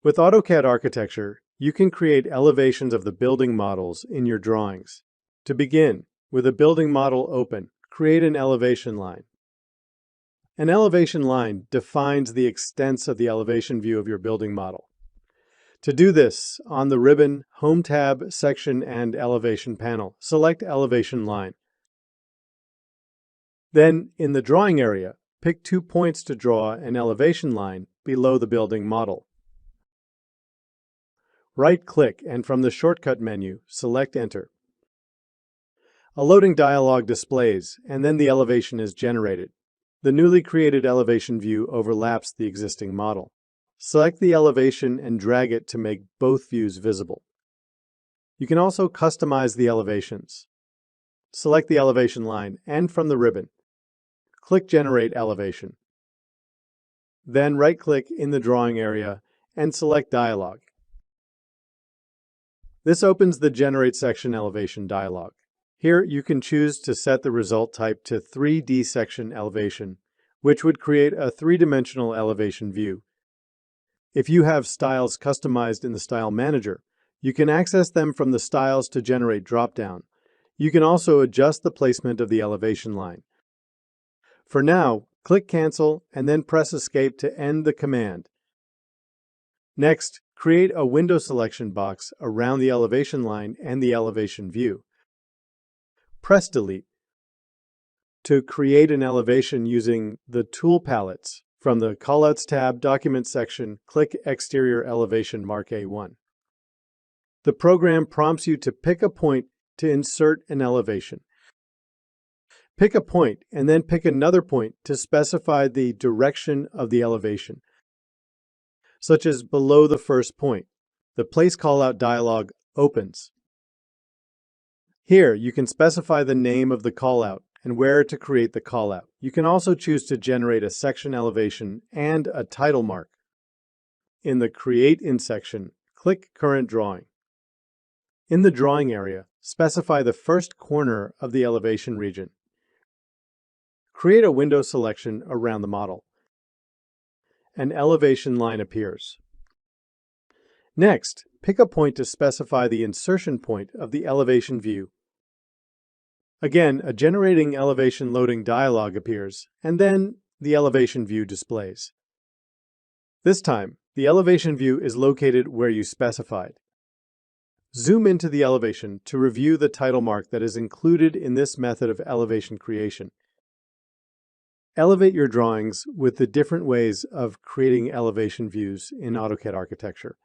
With AutoCAD Architecture, you can create elevations of the building models in your drawings. To begin, with a building model open, create an elevation line. An elevation line defines the extents of the elevation view of your building model. To do this, on the ribbon Home tab, Section and Elevation panel, select Elevation Line. Then, in the drawing area, pick 2 points to draw an elevation line below the building model. Right-click and from the shortcut menu, select Enter. A loading dialog displays, and then the elevation is generated. The newly created elevation view overlaps the existing model. Select the elevation and drag it to make both views visible. You can also customize the elevations. Select the elevation line and from the ribbon, click Generate Elevation. Then right-click in the drawing area and select Dialog. This opens the Generate Section Elevation dialog. Here you can choose to set the result type to 3D section elevation, which would create a three-dimensional elevation view. If you have styles customized in the Style Manager, you can access them from the Styles to Generate dropdown. You can also adjust the placement of the elevation line. For now, click Cancel and then press Escape to end the command. Next, create a window selection box around the elevation line and the elevation view. Press Delete. To create an elevation using the Tool palettes, from the Callouts tab, Document section, click Exterior Elevation Mark A1. The program prompts you to pick a point to insert an elevation. Pick a point and then pick another point to specify the direction of the elevation, such as below the first point. The Place Callout dialog opens. Here, you can specify the name of the callout and where to create the callout. You can also choose to generate a section elevation and a title mark. In the Create In section, click Current Drawing. In the drawing area, specify the first corner of the elevation region. Create a window selection around the model. An elevation line appears. Next, pick a point to specify the insertion point of the elevation view. Again, a Generating Elevation Loading dialog appears, and then the elevation view displays. This time, the elevation view is located where you specified. Zoom into the elevation to review the title mark that is included in this method of elevation creation. Elevate your drawings with the different ways of creating elevation views in AutoCAD Architecture.